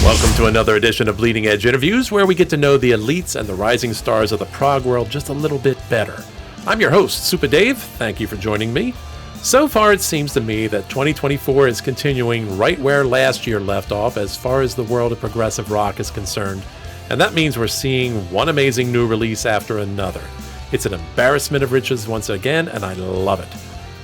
Welcome to another edition of Bleeding Edge Interviews, where we get to know the elites and the rising stars of the prog world just a little bit better. I'm your host, Supa Dave. Thank you for joining me. So far, it seems to me that 2024 is continuing right where last year left off as far as the world of progressive rock is concerned, and that means we're seeing one amazing new release after another. It's an embarrassment of riches once again, and I love it.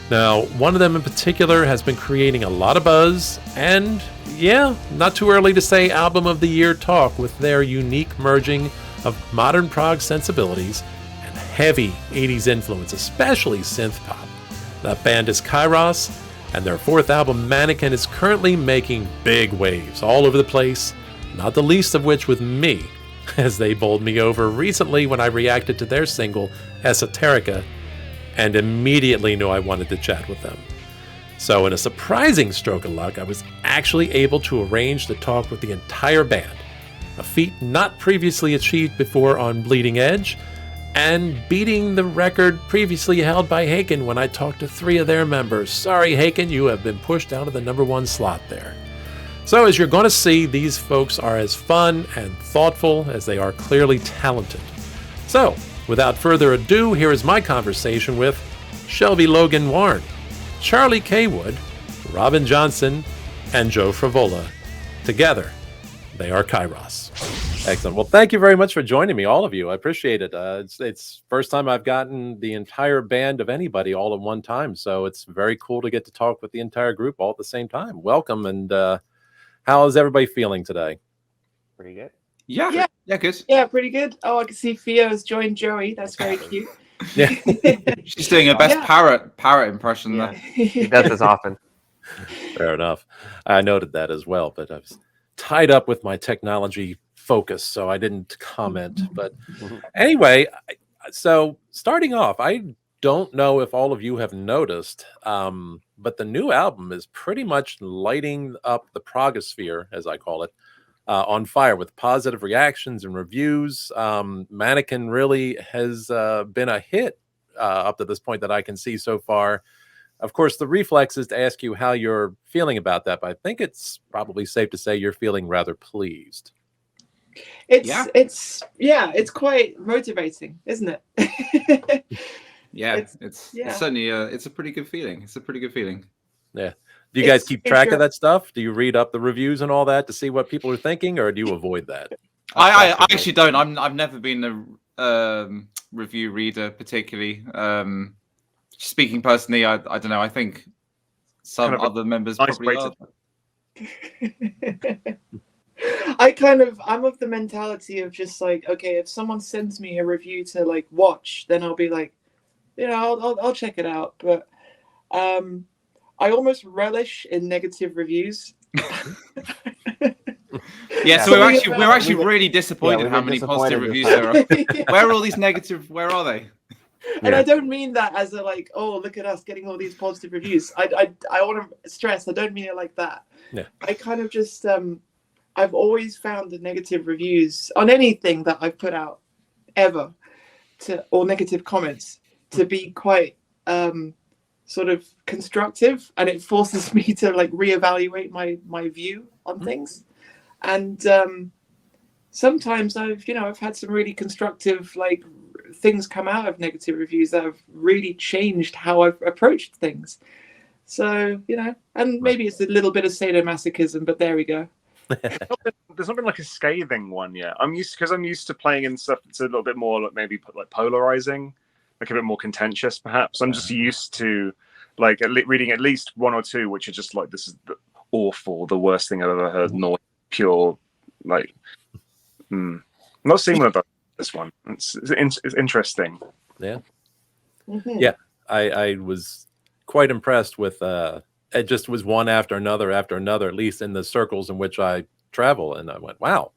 Now, one of them in particular has been creating a lot of buzz, and yeah, not too early to say Album of the Year talk with their unique merging of modern prog sensibilities and heavy 80s influence, especially synth pop. That band is KYROS, and their fourth album, Mannequin, is currently making big waves all over the place, not the least of which with me, as they bowled me over recently when I reacted to their single, Esoterica, and immediately knew I wanted to chat with them. So in a surprising stroke of luck, I was actually able to arrange to talk with the entire band, a feat not previously achieved before on Bleeding Edge, and beating the record previously held by Haken when I talked to 3 of their members. Sorry, Haken, you have been pushed out of the number 1 slot there. So as you're going to see, these folks are as fun and thoughtful as they are clearly talented. So, without further ado, here is my conversation with Shelby Logan Warren, Charlie Kaywood, Robin Johnson, and Joe Frivola. Together, they are KYROS. Excellent. Well, thank you very much for joining me, all of you. I appreciate it. It's first time I've gotten the entire band of anybody all at one time, so it's very cool to get to talk with the entire group all at the same time. Welcome, and how is everybody feeling today? Pretty good. Yeah, good. Yeah, pretty good. Oh, I can see Theo has joined Joey. That's very cute. Yeah, She's doing her best parrot impression there. He does this often. fair enough. I noted that as well, but I was tied up with my technology focus, so I didn't comment. But anyway, so starting off, I don't know if all of you have noticed, but the new album is pretty much lighting up the progosphere, as I call it, on fire with positive reactions and reviews. Mannequin really has been a hit up to this point that I can see so far. Of course, the reflex is to ask you how you're feeling about that, but I think it's probably safe to say you're feeling rather pleased. It's quite motivating, isn't it? It's certainly it's a pretty good feeling. It's a pretty good feeling. Yeah. Do you guys keep track of that stuff? Do you read up the reviews and all that to see what people are thinking, or do you avoid that? I actually don't. I've never been a review reader particularly. Speaking personally, I don't know. I think some kind of other members probably are. I'm of the mentality of just like, okay, if someone sends me a review to like watch, then I'll be like, I'll check it out. But I almost relish in negative reviews. Yeah, so we're actually really disappointed how many positive reviews there are. Where are all these negative? Where are they? And I don't mean that as a like, oh, look at us getting all these positive reviews. I want to stress, I don't mean it like that. Yeah. I kind of just I've always found the negative reviews on anything that I've put out ever or negative comments to be quite sort of constructive, and it forces me to like reevaluate my view on things. And sometimes I've had some really constructive like things come out of negative reviews that have really changed how I've approached things. So and maybe it's a little bit of sadomasochism, but there we go. There's not been like a scathing one yet. I'm used to playing in stuff that's a little bit more like maybe like polarizing, like a bit more contentious perhaps. I'm just used to like reading at least 1 or 2 which are just like, this is awful, the worst thing I've ever heard, not pure like I'm not seeing one of this one. It's interesting. Yeah. Mm-hmm. Yeah, I was quite impressed with it. Just was one after another, at least in the circles in which I travel, and I went, wow,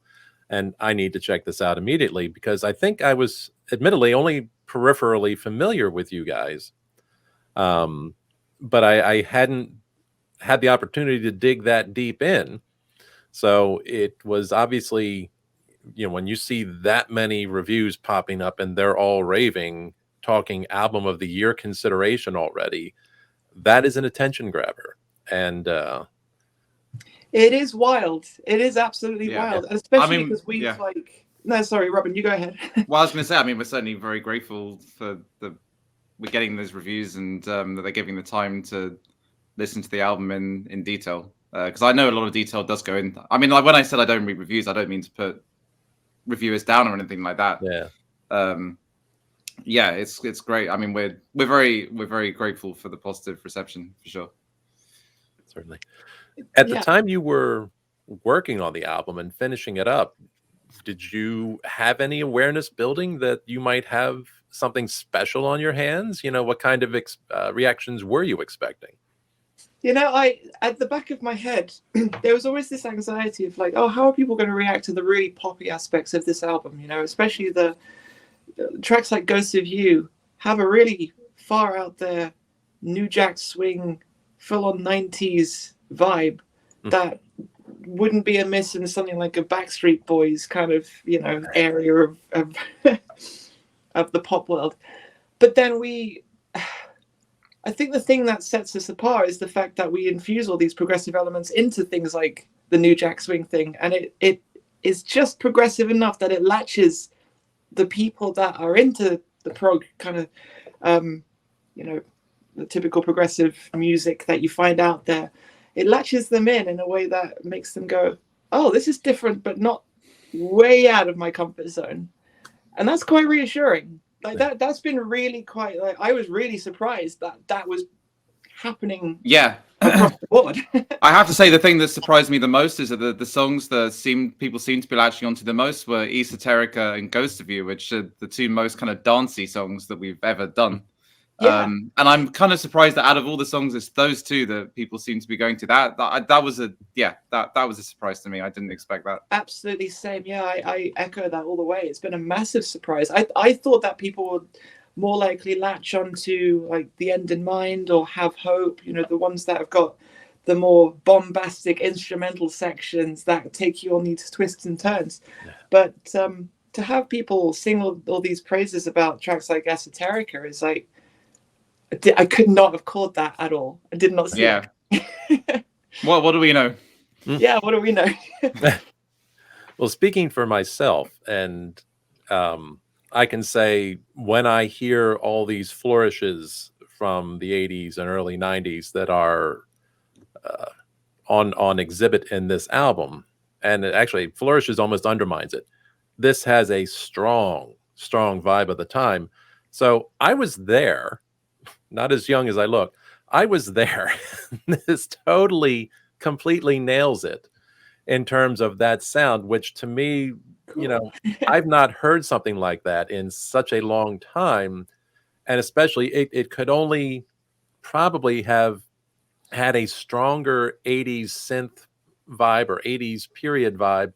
and I need to check this out immediately, because I think I was admittedly only peripherally familiar with you guys, but I hadn't had the opportunity to dig that deep in. So it was obviously, when you see that many reviews popping up and they're all raving, talking album of the year consideration already, that is an attention grabber. And It is wild. It is absolutely Yeah. wild, and especially I mean, because we've yeah. like. No, sorry, Robin, you go ahead. Well, I was going to say, I mean, we're certainly very grateful for we're getting those reviews and that they're giving the time to listen to the album in detail. Because I know a lot of detail does go in. I mean, like when I said I don't read reviews, I don't mean to put reviewers down or anything like that. Yeah, it's great. I mean, we're very grateful for the positive reception for sure. Certainly. At the time you were working on the album and finishing it up, did you have any awareness building that you might have something special on your hands? You know, what kind of reactions were you expecting? You know, at the back of my head, there was always this anxiety of like, oh, how are people going to react to the really poppy aspects of this album? You know, especially the tracks like Ghost of You have a really far out there New Jack Swing, full on 90s vibe that wouldn't be amiss in something like a Backstreet Boys kind of, you know, area of of the pop world. But then I think the thing that sets us apart is the fact that we infuse all these progressive elements into things like the New Jack Swing thing, and it is just progressive enough that it latches the people that are into the prog kind of, you know, the typical progressive music that you find out there. It latches them in a way that makes them go, oh, this is different, but not way out of my comfort zone. And that's quite reassuring. Like that's been really quite, like, I was really surprised that was happening. Yeah. Across the board. I have to say the thing that surprised me the most is that the songs that people seem to be latching onto the most were Esoterica and Ghost of You, which are the two most kind of dancey songs that we've ever done. Yeah. And I'm kind of surprised that out of all the songs, it's those two that people seem to be going to. That was a surprise to me. I didn't expect that. Absolutely same. Yeah, I echo that all the way. It's been a massive surprise. I thought that people would more likely latch onto like The End in Mind or Have Hope, you know, the ones that have got the more bombastic instrumental sections that take you on these twists and turns. Yeah. But to have people sing all these praises about tracks like Esoterica is like, I could not have called that at all. I did not see it. What do we know? Yeah, what do we know? Well, speaking for myself, and I can say when I hear all these flourishes from the 80s and early 90s that are on exhibit in this album, and it actually flourishes almost undermines it. This has a strong vibe of the time. So I was there, not as young as I look. I was there. This totally, completely nails it in terms of that sound, which to me, you know, I've not heard something like that in such a long time. And especially it could only probably have had a stronger 80s synth vibe or 80s period vibe.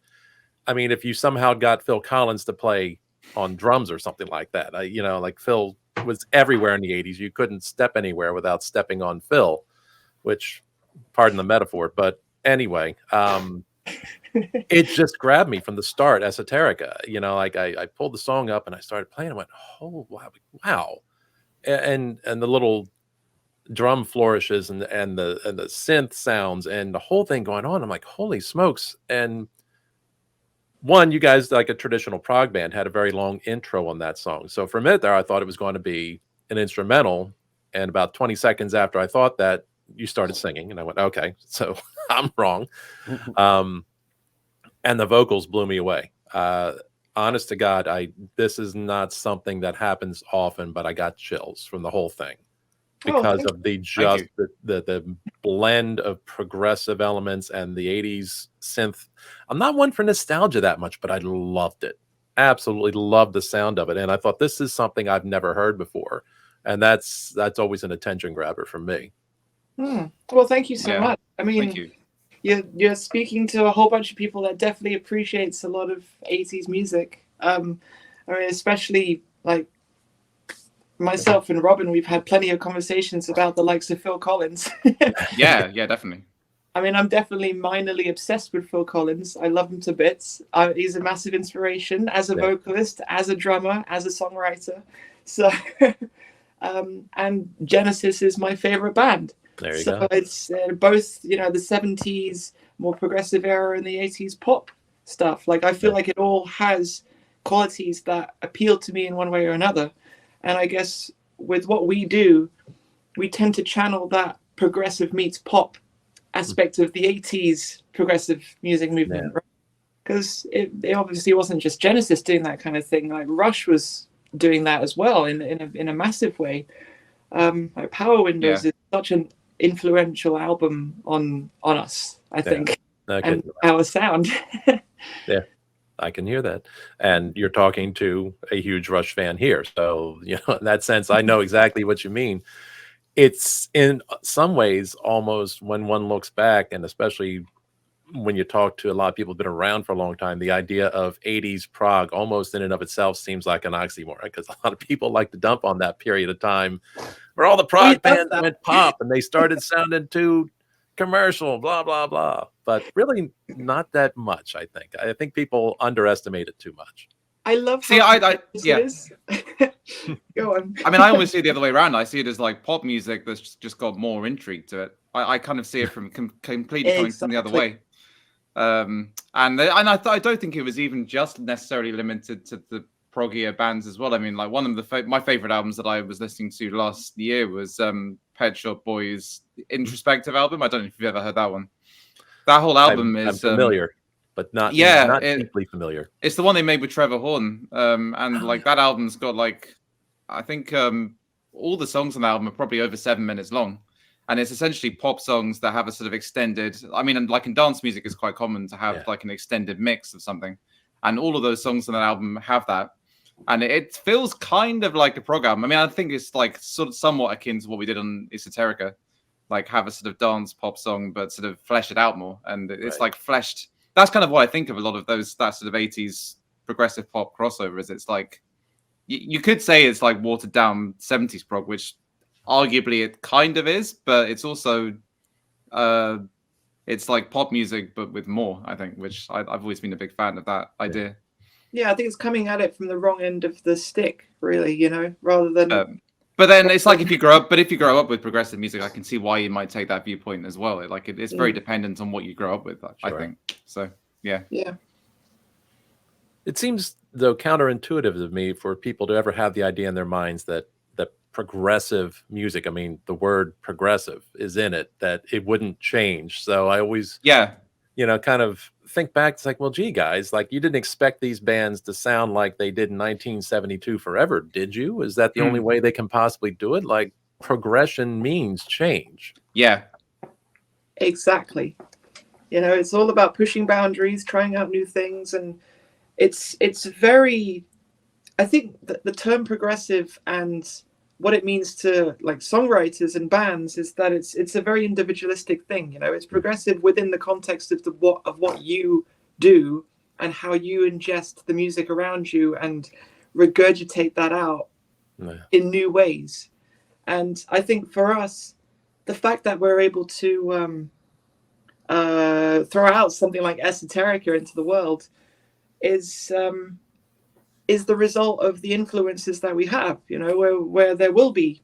I mean, if you somehow got Phil Collins to play on drums or something like that, you know, like Phil was everywhere in the 80s. You couldn't step anywhere without stepping on Phil, which, pardon the metaphor, but anyway, it just grabbed me from the start. Esoterica, you know, like I pulled the song up and I started playing. I went, oh wow, and the little drum flourishes and the synth sounds and the whole thing going on. I'm like, holy smokes! And one, you guys, like a traditional prog band, had a very long intro on that song. So for a minute there, I thought it was going to be an instrumental. And about 20 seconds after I thought that, you started singing. And I went, okay, so I'm wrong. And the vocals blew me away. Honest to God, this is not something that happens often, but I got chills from the whole thing because of the blend of progressive elements and the 80s synth. I'm not one for nostalgia that much, but I loved it. Absolutely loved the sound of it. And I thought, this is something I've never heard before. And that's always an attention grabber for me. Well, thank you so much. I mean, thank you. You're speaking to a whole bunch of people that definitely appreciates a lot of 80s music. I mean, especially like myself and Robin, we've had plenty of conversations about the likes of Phil Collins. yeah, definitely. I mean, I'm definitely minorly obsessed with Phil Collins. I love him to bits. He's a massive inspiration as a vocalist, as a drummer, as a songwriter. So, and Genesis is my favorite band. There you go. So it's both, you know, the 70s more progressive era in the 80s pop stuff. Like, I feel like it all has qualities that appeal to me in one way or another. And I guess with what we do, we tend to channel that progressive meets pop aspect of the 80s progressive music movement. Yeah. Because it obviously wasn't just Genesis doing that kind of thing. Like, Rush was doing that as well in a massive way. Like Power Windows is such an influential album on us, I think, and our sound. Yeah, I can hear that. And you're talking to a huge Rush fan here, so in that sense, I know exactly what you mean. It's in some ways almost, when one looks back, and especially when you talk to a lot of people who've been around for a long time, the idea of 80s prog almost in and of itself seems like an oxymoron, because a lot of people like to dump on that period of time where all the prog bands went pop and they started sounding too commercial, blah, blah, blah. But really not that much, I think. I think people underestimate it too much. I love See, Go on. I mean, I almost see it the other way around. I see it as like pop music that's just got more intrigue to it. I kind of see it from completely coming from the other way. And I don't think it was even just necessarily limited to the proggier bands as well. I mean, like one of my favorite albums that I was listening to last year was Pet Shop Boys' Introspective album. I don't know if you've ever heard that one. That whole album I'm is familiar, but not deeply familiar. It's the one they made with Trevor Horn, and like that album's got like, I think all the songs on the album are probably over 7 minutes long. And it's essentially pop songs that have a sort of extended, I mean, like in dance music, it's quite common to have like an extended mix of something. And all of those songs on that album have that. And it feels kind of like a prog album. I mean, I think it's like sort of somewhat akin to what we did on Esoterica, like have a sort of dance pop song, but sort of flesh it out more. And it's like fleshed. That's kind of what I think of a lot of that sort of 80s progressive pop crossovers. It's like, you could say it's like watered down 70s prog, which arguably it kind of is, but it's also it's like pop music but with more, I think, which I've always been a big fan of that idea. Yeah, I think it's coming at it from the wrong end of the stick, really, rather than but then it's like if you grow up with progressive music, I can see why you might take that viewpoint as well. It's very dependent on what you grow up with, I think. So yeah. It seems, though, counterintuitive to me for people to ever have the idea in their minds that progressive music, I mean, the word progressive is in it, that it wouldn't change. So I always, kind of think back. It's like, well, gee, guys, like you didn't expect these bands to sound like they did in 1972 forever, did you? Is that the only way they can possibly do it? Like, progression means change. Yeah. Exactly. It's all about pushing boundaries, trying out new things, and it's very, I think the term progressive and what it means to like songwriters and bands is that it's a very individualistic thing. It's progressive within the context of what you do and how you ingest the music around you and regurgitate that out in new ways. And I think for us, the fact that we're able to throw out something like Esoterica into the world is the result of the influences that we have, where there will be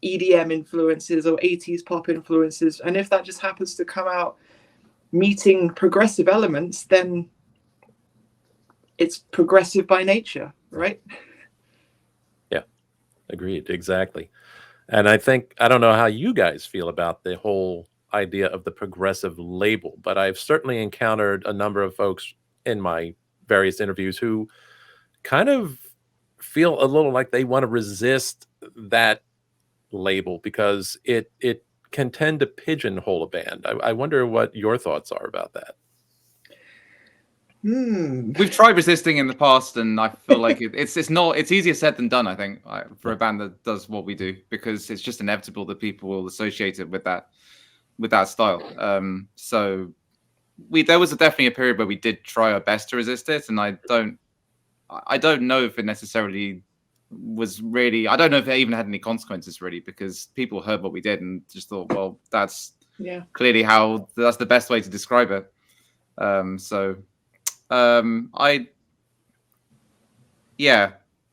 EDM influences or 80s pop influences. And if that just happens to come out meeting progressive elements, then it's progressive by nature, right? Yeah, agreed. Exactly. And I don't know how you guys feel about the whole idea of the progressive label, but I've certainly encountered a number of folks in my various interviews who kind of feel a little like they want to resist that label because it can tend to pigeonhole a band. I wonder what your thoughts are about that. We've tried resisting in the past, and I feel like it's easier said than done, I think, for a band that does what we do, because it's just inevitable that people will associate it with that style. So there was definitely a period where we did try our best to resist it, and I don't know if it necessarily was really, I don't know if it even had any consequences really, because people heard what we did and just thought, well, that's clearly that's the best way to describe it. I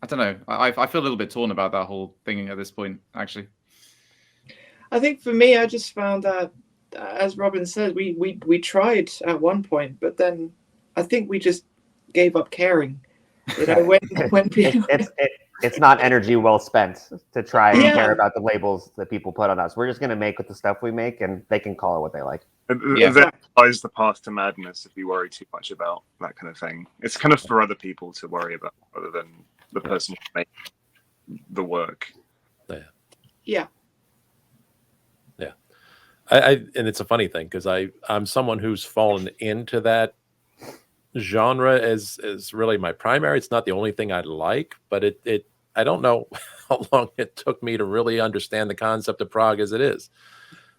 don't know. I feel a little bit torn about that whole thing at this point, actually. I think for me, I just found that as Robin said, we tried at one point, but then I think we just gave up caring. You know, when people... it's not energy well spent to try and Yeah. care about the labels that people put on us. We're just going to make with the stuff we make, and they can call it what they like. Yeah. That lies the path to madness if you worry too much about that kind of thing. It's kind of for other people to worry about rather than the person who makes the work. Yeah. And it's a funny thing because I'm someone who's fallen into that genre as really my primary. It's not the only thing I like, but it I don't know how long it took me to really understand the concept of prog as it is.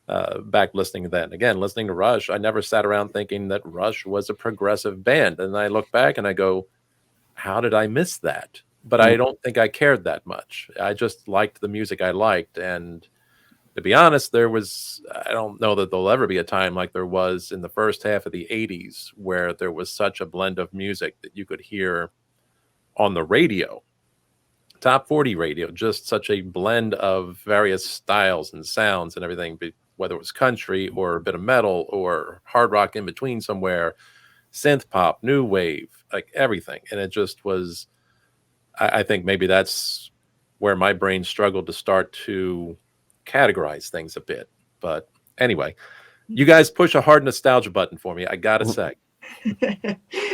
Back listening then. Again, listening to Rush, I never sat around thinking that Rush was a progressive band. And I look back and I go, how did I miss that? But I don't think I cared that much. I just liked the music I liked. And to be honest, I don't know that there'll ever be a time like there was in the first half of the 80s where there was such a blend of music that you could hear on the radio, top 40 radio, just such a blend of various styles and sounds and everything, whether it was country or a bit of metal or hard rock in between somewhere, synth pop, new wave, like everything. And it just was, I think maybe that's where my brain struggled to start to categorize things a bit. But anyway, you guys push a hard nostalgia button for me, I gotta say.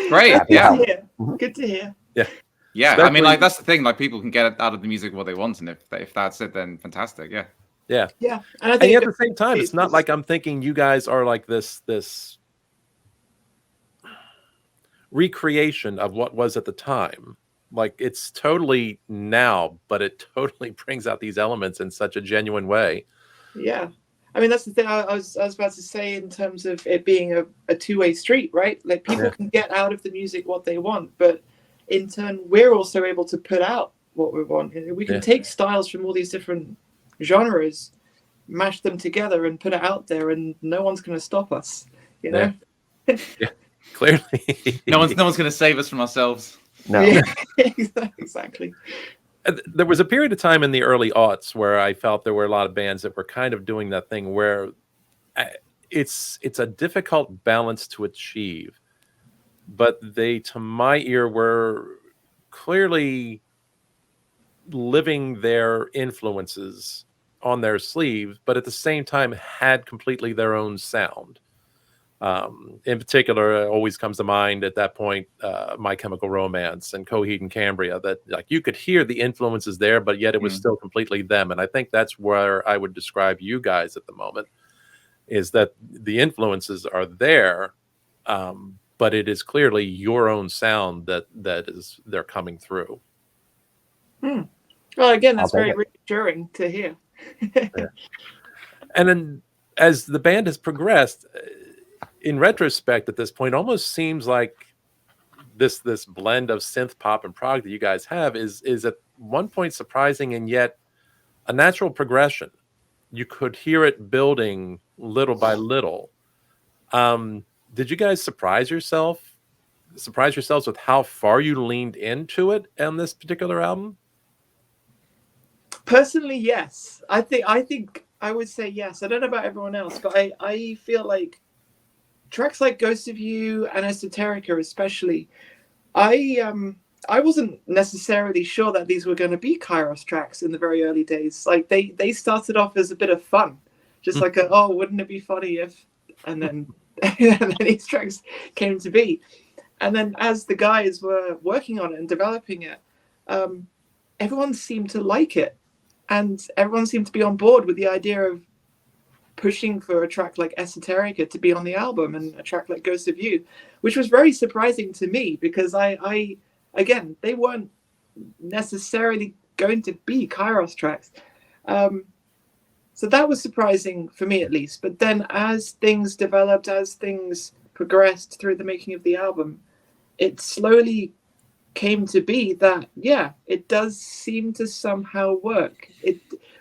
Great. Yeah. Good to hear. Yeah. Especially, I mean, like, that's the thing. Like, people can get out of the music what they want, and if that's it, then fantastic. Yeah. Yeah. And I And think at the same time, it's not like I'm thinking you guys are like this recreation of what was at the time. Like, it's totally now, but it totally brings out these elements in such a genuine way. Yeah. I mean, that's the thing I was about to say in terms of it being a two-way street, right? Like, people can get out of the music what they want, but in turn, we're also able to put out what we want. We can take styles from all these different genres, mash them together and put it out there, and no one's going to stop us, you know? Yeah, clearly. No one's going to save us from ourselves. No. Yeah, exactly. There was a period of time in the early aughts where I felt there were a lot of bands that were kind of doing that thing where it's a difficult balance to achieve, but they, to my ear, were clearly living their influences on their sleeve, but at the same time had completely their own sound. In particular, always comes to mind at that point, My Chemical Romance and Coheed and Cambria, that like you could hear the influences there, but yet it was still completely them. And I think that's where I would describe you guys at the moment, is that the influences are there, but it is clearly your own sound that they're coming through. Well, again, that's very reassuring to hear. And then as the band has progressed, in retrospect, at this point, almost seems like this blend of synth pop and prog that you guys have is at one point surprising and yet a natural progression. You could hear it building little by little. Did you guys surprise yourselves with how far you leaned into it on this particular album? Personally, yes. I think I would say yes. I don't know about everyone else, but I feel like tracks like Ghost of You and Esoterica especially, I wasn't necessarily sure that these were going to be KYROS tracks in the very early days. Like they started off as a bit of fun, just like wouldn't it be funny if, and then and then these tracks came to be. And then as the guys were working on it and developing it, everyone seemed to like it, and everyone seemed to be on board with the idea of pushing for a track like Esoterica to be on the album and a track like Ghost of You, which was very surprising to me because I again, they weren't necessarily going to be KYROS tracks. So that was surprising for me at least. But then as things developed, as things progressed through the making of the album, it slowly came to be that, it does seem to somehow work.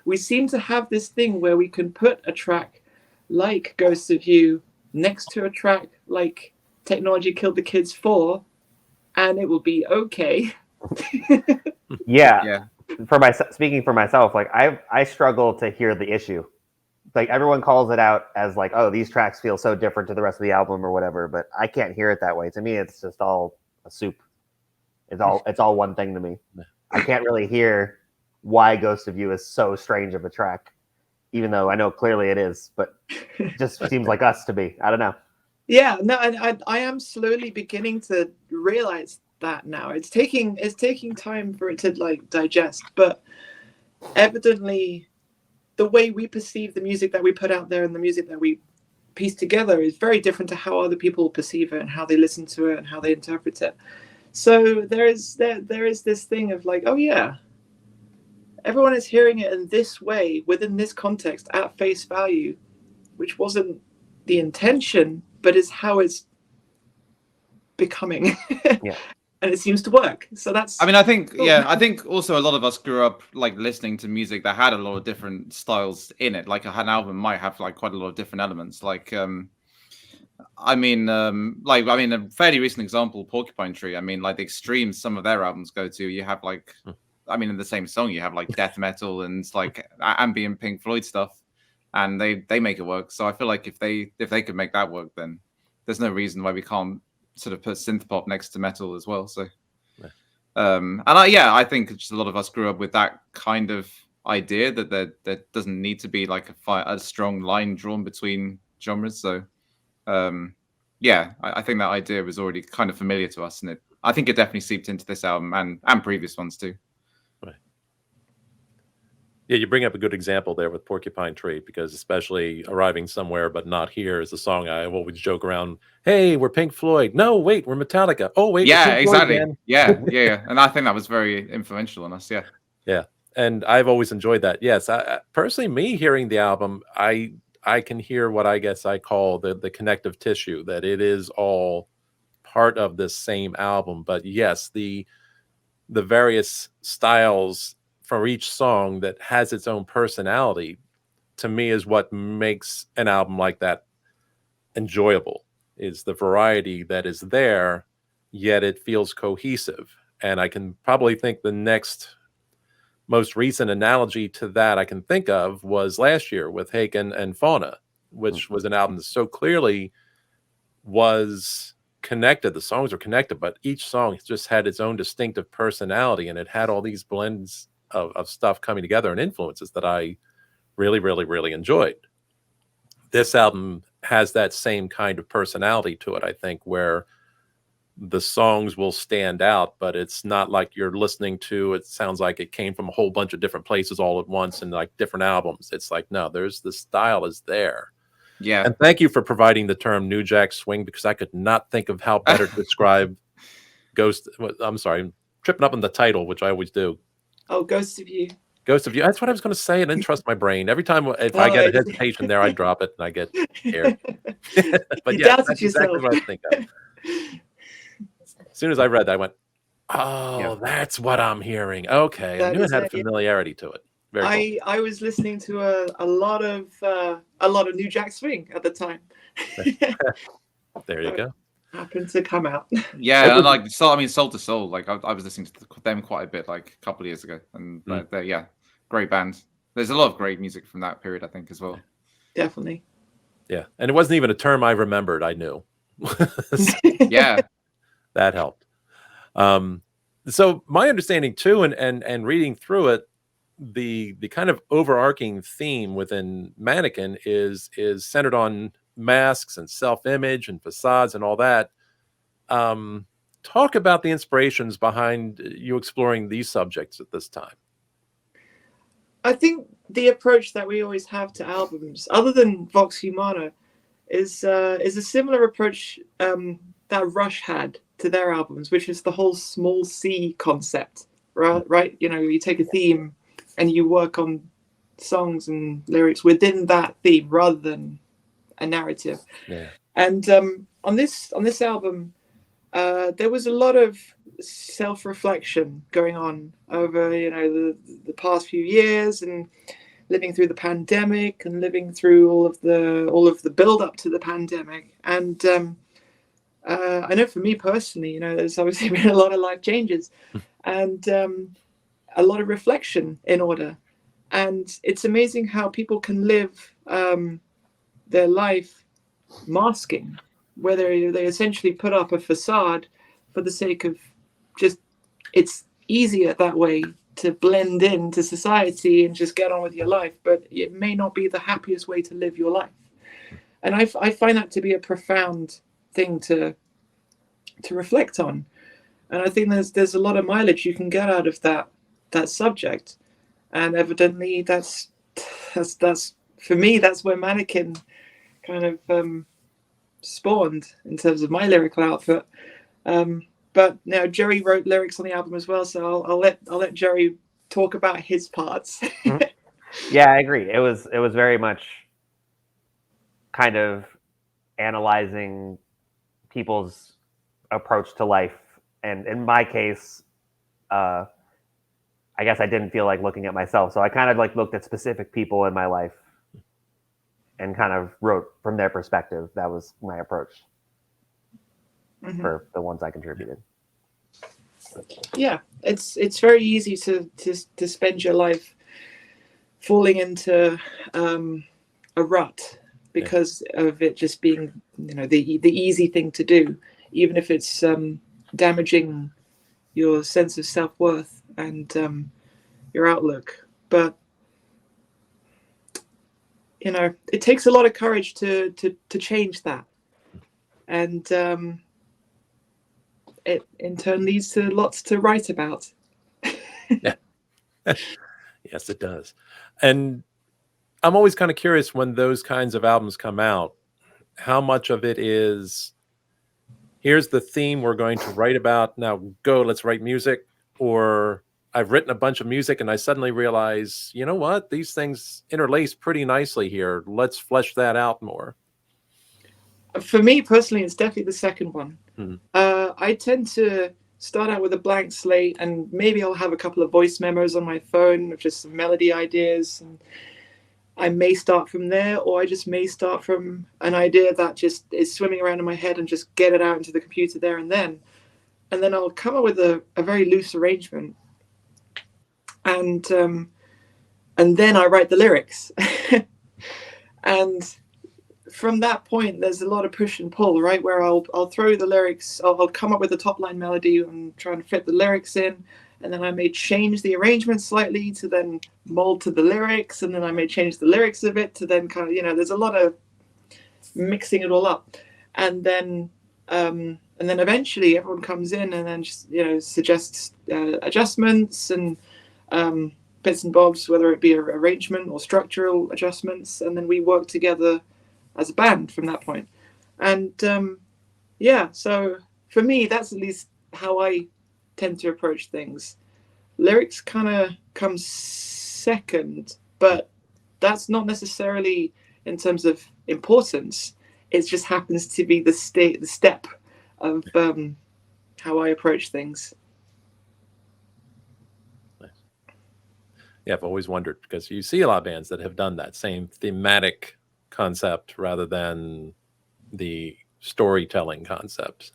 We seem to have this thing where we can put a track like Ghost of You next to a track like Technology Killed the Kids 4, and it will be okay. Yeah. Speaking for myself, like I struggle to hear the issue like everyone calls it out as like, oh, these tracks feel so different to the rest of the album or whatever, but I can't hear it that way. To me, it's just all a soup. It's all one thing to me. I can't really hear why Ghost of You is so strange of a track, even though I know clearly it is, but it just seems like us to be. I don't know. Yeah, no, I am slowly beginning to realize that now. It's taking time for it to like digest, but evidently the way we perceive the music that we put out there and the music that we piece together is very different to how other people perceive it and how they listen to it and how they interpret it. So there is this thing of like, oh yeah, everyone is hearing it in this way within this context at face value, which wasn't the intention, but is how it's becoming. Yeah. And it seems to work. So that's, I mean, I think, cool. yeah, I think also a lot of us grew up like listening to music that had a lot of different styles in it. Like an album might have like quite a lot of different elements. Like, I mean, a fairly recent example, Porcupine Tree. I mean, like the extremes some of their albums go to. You have like, I mean, in the same song, you have like death metal and like ambient Pink Floyd stuff, and they make it work. So I feel like if they could make that work, then there's no reason why we can't sort of put synth pop next to metal as well. So, I think just a lot of us grew up with that kind of idea that there doesn't need to be like a strong line drawn between genres. So, I think that idea was already kind of familiar to us, and I think it definitely seeped into this album and previous ones too. Right. Yeah, you bring up a good example there with Porcupine Tree, because especially Arriving Somewhere But Not Here is a song I always joke around. Hey, we're Pink Floyd. No, wait, we're Metallica. Oh, wait, yeah, we're Pink exactly. Floyd again. Yeah. And I think that was very influential on us. Yeah. Yeah. And I've always enjoyed that. Yes. I personally, me hearing the album, I can hear what I guess I call the connective tissue, that it is all part of this same album. But yes, the various styles for each song that has its own personality, to me, is what makes an album like that enjoyable, is the variety that is there, yet it feels cohesive. And I can probably think the next most recent analogy to that I can think of was last year with Haken and Fauna, which was an album that so clearly was connected. The songs were connected, but each song just had its own distinctive personality, and it had all these blends of stuff coming together and influences that I really, really, really enjoyed. This album has that same kind of personality to it, I think, where the songs will stand out, but it's not like you're listening to, it sounds like it came from a whole bunch of different places all at once and like different albums. It's like, no, there's the style is there. Yeah. And thank you for providing the term New Jack Swing, because I could not think of how better to describe Ghost. I'm sorry, I'm tripping up on the title, which I always do. Oh, Ghost of You. Ghost of You. That's what I was going to say. I didn't trust my brain. Every time if I get a hesitation there, I drop it and I get scared. But yeah, that's exactly what I think of. As soon as I read that, I went, oh, that's what I'm hearing. Okay. That I knew it had a it. familiarity to it. Very cool. I was listening to a lot of New Jack Swing at the time. There you go. Happened to come out. Yeah, and like Soul to Soul, like I was listening to them quite a bit, like a couple of years ago, and they're great band. There's a lot of great music from that period, I think, as well. Definitely. Yeah, and it wasn't even a term I remembered. I knew. Yeah, that helped. So my understanding too, and reading through it, the kind of overarching theme within Mannequin is centered on masks and self-image and facades and all that. Talk about the inspirations behind you exploring these subjects at this time. I think the approach that we always have to albums, other than Vox Humana, is a similar approach that Rush had to their albums, which is the whole small C concept, right? You know, you take a theme and you work on songs and lyrics within that theme rather than a narrative. Yeah. And on this album, there was a lot of self-reflection going on over, the past few years, and living through the pandemic and living through all of the build up to the pandemic. And I know for me personally, there's obviously been a lot of life changes and a lot of reflection in order. And it's amazing how people can live their life masking, where they essentially put up a facade for the sake of just, it's easier that way to blend into society and just get on with your life, but it may not be the happiest way to live your life. And I find that to be a profound thing to reflect on. And I think there's a lot of mileage you can get out of that subject. And evidently that's for me, that's where Mannequin kind of spawned in terms of my lyrical output. But now Jerry wrote lyrics on the album as well, so I'll let Jerry talk about his parts. Mm-hmm. Yeah, I agree. It was very much kind of analyzing people's approach to life, and in my case, I guess I didn't feel like looking at myself, so I kind of like looked at specific people in my life and kind of wrote from their perspective. That was my approach for the ones I contributed. Yeah, it's very easy to spend your life falling into a rut because of it just being, the easy thing to do, even if it's damaging your sense of self-worth and your outlook. But it takes a lot of courage to change that, and it in turn leads to lots to write about. Yeah. Yes, it does. And I'm always kind of curious when those kinds of albums come out, how much of it is, here's the theme we're going to write about, now go, let's write music, or I've written a bunch of music and I suddenly realize, you know what, these things interlace pretty nicely here. Let's flesh that out more. For me personally, it's definitely the second one. Mm-hmm. I tend to start out with a blank slate, and maybe I'll have a couple of voice memos on my phone with just some melody ideas, and I may start from there, or I just may start from an idea that just is swimming around in my head and just get it out into the computer there and then I'll come up with a very loose arrangement, and then I write the lyrics. And from that point, there's a lot of push and pull, right? Where I'll throw the lyrics, I'll come up with a top line melody and try and fit the lyrics in, and then I may change the arrangement slightly to then mold to the lyrics, and then I may change the lyrics a bit to then kind of, there's a lot of mixing it all up, and then eventually everyone comes in and then just suggests adjustments and bits and bobs, whether it be arrangement or structural adjustments, and then we work together as a band from that point. And so for me, that's at least how I tend to approach things. Lyrics kind of come second, but that's not necessarily in terms of importance. It just happens to be the step of how I approach things. Yeah, I've always wondered, because you see a lot of bands that have done that same thematic concept rather than the storytelling concept.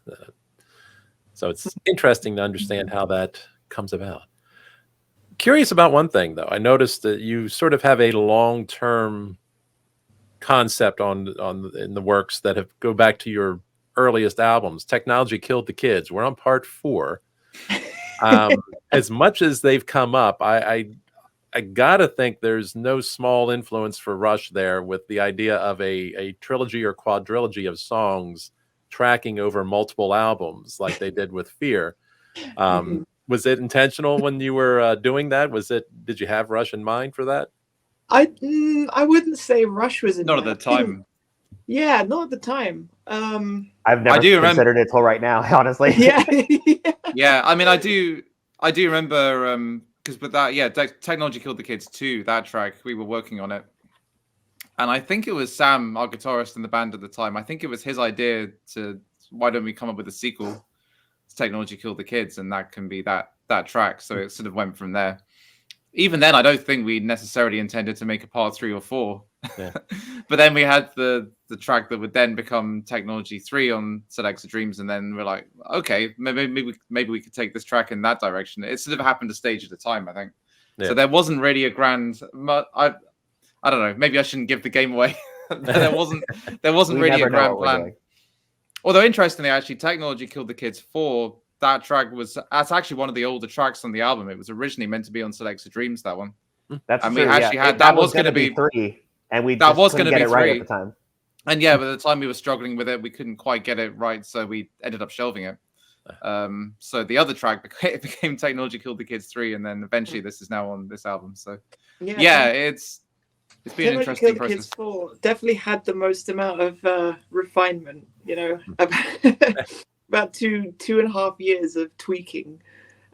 So it's interesting to understand how that comes about. Curious about one thing, though. I noticed that you sort of have a long-term concept in the works that go back to your earliest albums. Technology Killed the Kids. We're on part 4. As much as they've come up, I gotta think there's no small influence for Rush there, with the idea of a trilogy or quadrilogy of songs tracking over multiple albums like they did with Fear. Was it intentional when you were doing that? Did you have Rush in mind for that? I wouldn't say Rush was in not at the time. Yeah, not at the time. I've never considered it till right now, honestly. Yeah. Yeah, I mean, I do remember, because with that, Technology Killed the Kids 2, that track, we were working on it. And I think it was Sam, our guitarist in the band at the time, I think it was his idea to, why don't we come up with a sequel to Technology Killed the Kids, and that can be that track. So it sort of went from there. Even then, I don't think we necessarily intended to make a part 3 or 4. Yeah. But then we had the track that would then become Technology 3 on Selects of Dreams, and then we're like, okay, maybe we could take this track in that direction. It sort of happened a stage at a time, I think. Yeah. So there wasn't really a grand. I don't know. Maybe I shouldn't give the game away. there wasn't We really a never know grand what we're plan. doing. Although interestingly, actually, Technology Killed the Kids 4, that track that's actually one of the older tracks on the album. It was originally meant to be on Selected Dreams, that one. That's And true. we actually yeah. had that was going to be 3, and we that just was couldn't gonna get be it right 3. at the time. And yeah, by the time we were struggling with it, we couldn't quite get it right, so we ended up shelving it. So the other track became Technology Killed the Kids 3, and then eventually this is now on this album. So yeah, it's been an Technology interesting Killed the Kids process. 4 definitely had the most amount of refinement, you know, about 2.5 years of tweaking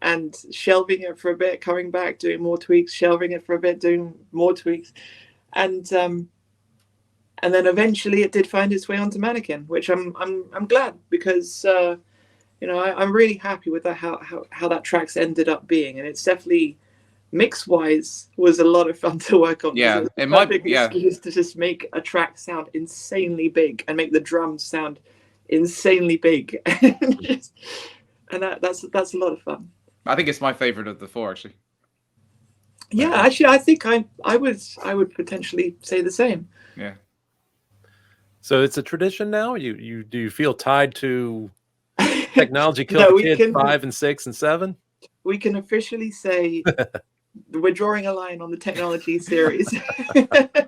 and shelving it for a bit, coming back, doing more tweaks, shelving it for a bit, doing more tweaks. And then eventually it did find its way onto Mannequin, which I'm glad, because you know, I'm really happy with how that track's ended up being, and it's definitely mix wise was a lot of fun to work on. Yeah, it might be excuse to just make a track sound insanely big and make the drums sound insanely big, and that's a lot of fun. I think it's my favorite of the 4, actually. Yeah, actually, I think I would potentially say the same. Yeah. So it's a tradition now. Do you feel tied to Technology Killed the Kids 5 and 6 and 7? We can officially say we're drawing a line on the Technology series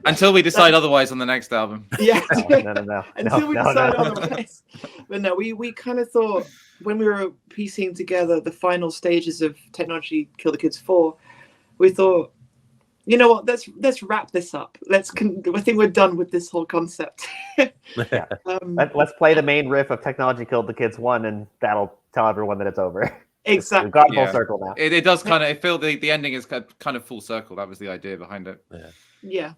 until we decide otherwise on the next album. Yeah, no. Until we decide otherwise. But no, we kind of thought when we were piecing together the final stages of Technology Killed the Kids 4, we thought, you know what, let's wrap this up. I think we're done with this whole concept. Yeah. Let's play the main riff of Technology Killed the Kids 1, and that'll tell everyone that it's over. Exactly. We've got full circle now. It does kind of. I feel the ending is kind of full circle. That was the idea behind it. Yeah.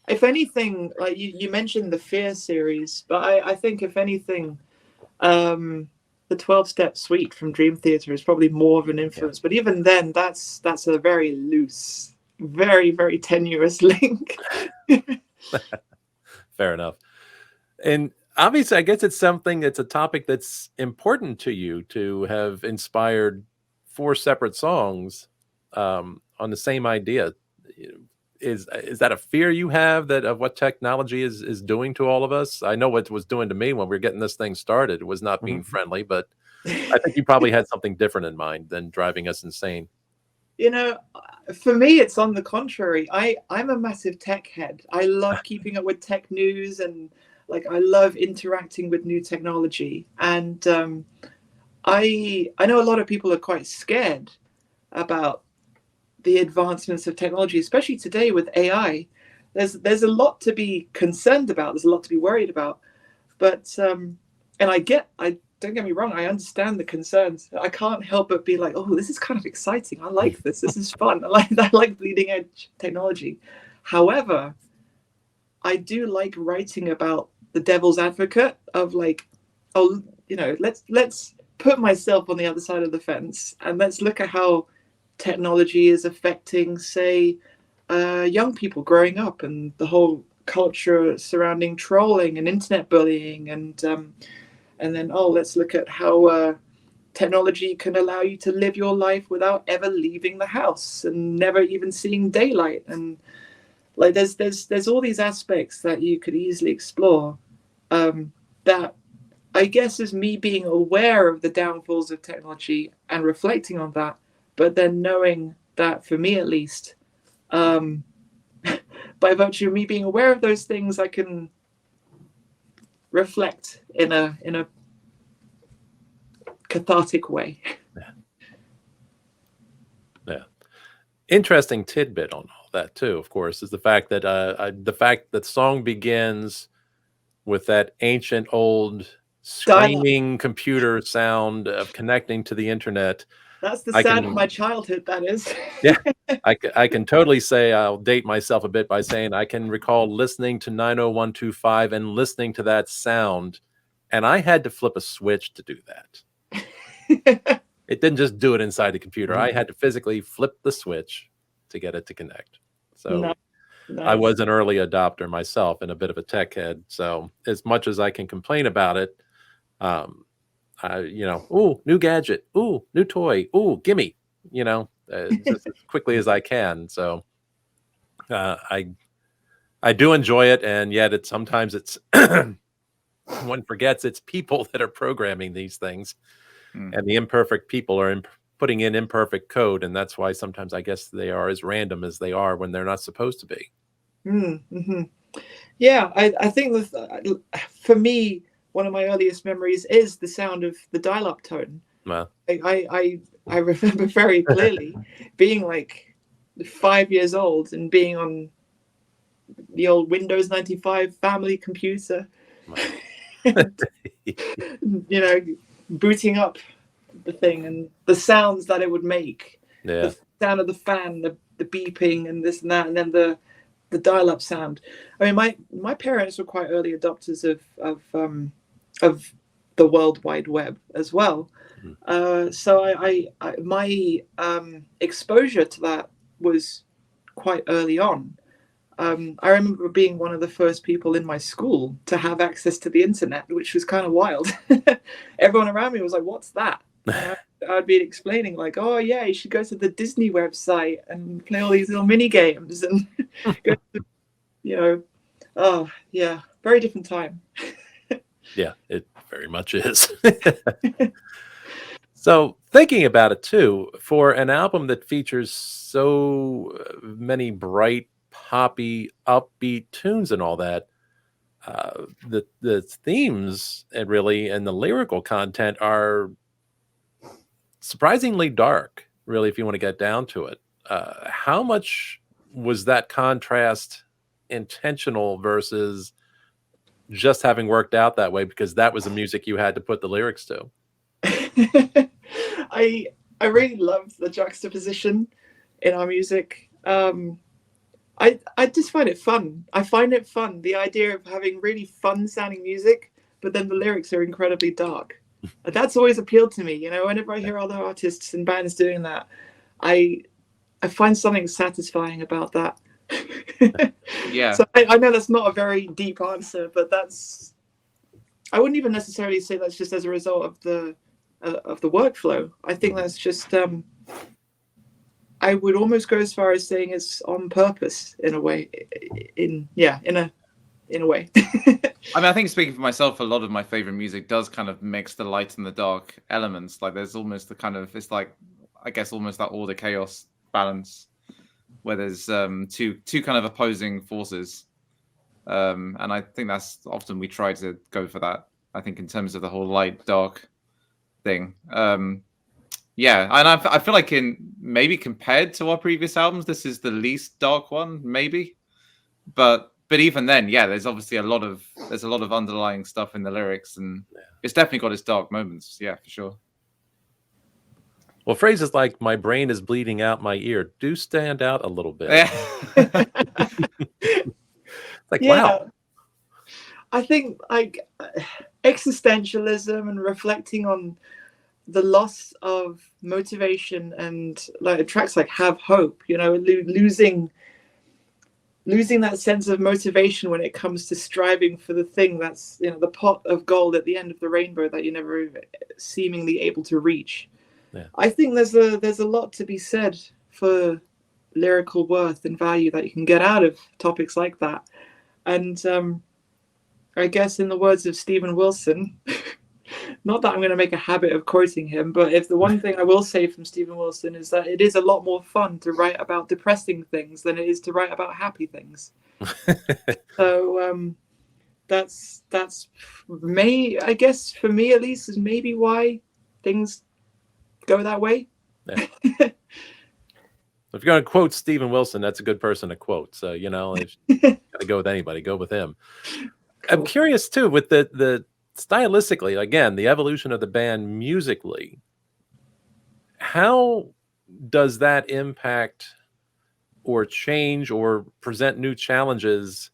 If anything, like you mentioned the Fear series, but I think if anything, the 12-step suite from Dream Theater is probably more of an influence. But even then, that's a very loose, very, very tenuous link. Fair enough. And obviously, I guess it's a topic that's important to you to have inspired 4 separate songs on the same idea. Is that a fear you have of what technology is doing to all of us? I know what it was doing to me when we were getting this thing started. It was not being friendly, but I think you probably had something different in mind than driving us insane. You know, for me, it's on the contrary. I'm a massive tech head. I love keeping up with tech news, and I love interacting with new technology. And I know a lot of people are quite scared about the advancements of technology, especially today with AI. There's a lot to be concerned about. There's a lot to be worried about. But and don't get me wrong, I understand the concerns. I can't help but be like, oh, this is kind of exciting. I like this. This is fun. I like bleeding edge technology. However, I do like writing about the devil's advocate of let's put myself on the other side of the fence, and let's look at how technology is affecting, say, young people growing up, and the whole culture surrounding trolling and internet bullying, and then let's look at how technology can allow you to live your life without ever leaving the house and never even seeing daylight. And there's all these aspects that you could easily explore, that I guess is me being aware of the downfalls of technology and reflecting on that, but then knowing that, for me at least, by virtue of me being aware of those things, I can reflect in a cathartic way. Yeah. Interesting tidbit on all that too, of course, is the fact that the song begins with that ancient old screaming computer sound of connecting to the internet. That's the sound of my childhood, that is. Yeah, I can totally say, I'll date myself a bit by saying I can recall listening to 90125 and listening to that sound, and I had to flip a switch to do that. It didn't just do it inside the computer. I had to physically flip the switch to get it to connect. So nice. I was an early adopter myself and a bit of a tech head. So as much as I can complain about it, ooh, new gadget, ooh, new toy, ooh, gimme. just as quickly as I can. So I do enjoy it, and yet sometimes it's one forgets it's people that are programming these things, and the imperfect people are putting in imperfect code, and that's why sometimes I guess they are as random as they are when they're not supposed to be. Mm-hmm. Yeah, I think for me, one of my earliest memories is the sound of the dial-up tone. Well, I remember very clearly being like 5 years old and being on the old Windows 95 family computer, booting up the thing and the sounds that it would make. Yeah. The sound of the fan, the beeping and this and that, and then the dial-up sound. I mean, my parents were quite early adopters of the World Wide Web as well. So my exposure to that was quite early on. I remember being one of the first people in my school to have access to the internet, which was kind of wild. Everyone around me was like, "What's that?" I'd be explaining like, "Oh yeah, you should go to the Disney website and play all these little mini games and go to, oh yeah, very different time." Yeah, it very much is. So thinking about it too, for an album that features so many poppy, upbeat tunes and all that, the themes and the lyrical content are surprisingly dark, really, if you want to get down to it. How much was that contrast intentional versus just having worked out that way because that was the music you had to put the lyrics to? I really love the juxtaposition in our music. I just find it fun. I find it fun, the idea of having really fun sounding music, but then the lyrics are incredibly dark. That's always appealed to me. Whenever I hear other artists and bands doing that, I find something satisfying about that. Yeah. So I know that's not a very deep answer, but I wouldn't even necessarily say that's just as a result of the workflow. I think that's just I would almost go as far as saying it's on purpose in a way. In a way. I mean, I think speaking for myself, a lot of my favorite music does kind of mix the light and the dark elements. Like there's almost the kind of, it's like, I guess almost that order chaos balance where there's two kind of opposing forces. And I think that's often we try to go for that. I think in terms of the whole light dark thing. Yeah, and I feel like maybe compared to our previous albums, this is the least dark one, maybe. But even then, yeah, there's obviously a lot of underlying stuff in the lyrics, and it's definitely got its dark moments. Yeah, for sure. Well, phrases like "my brain is bleeding out my ear" do stand out a little bit. Like, yeah. Wow. I think like existentialism and reflecting on the loss of motivation and like tracks like "Have Hope," losing that sense of motivation when it comes to striving for the thing that's the pot of gold at the end of the rainbow that you're never seemingly able to reach. Yeah. I think there's a lot to be said for lyrical worth and value that you can get out of topics like that. And I guess in the words of Stephen Wilson, not that I'm going to make a habit of quoting him, but if the one thing I will say from Stephen Wilson is that it is a lot more fun to write about depressing things than it is to write about happy things. So that's I guess for me at least is maybe why things go that way. Yeah. If you're going to quote Stephen Wilson, that's a good person to quote. So, if you got to go with anybody, go with him. Cool. I'm curious too with the stylistically, again, the evolution of the band musically. How does that impact or change or present new challenges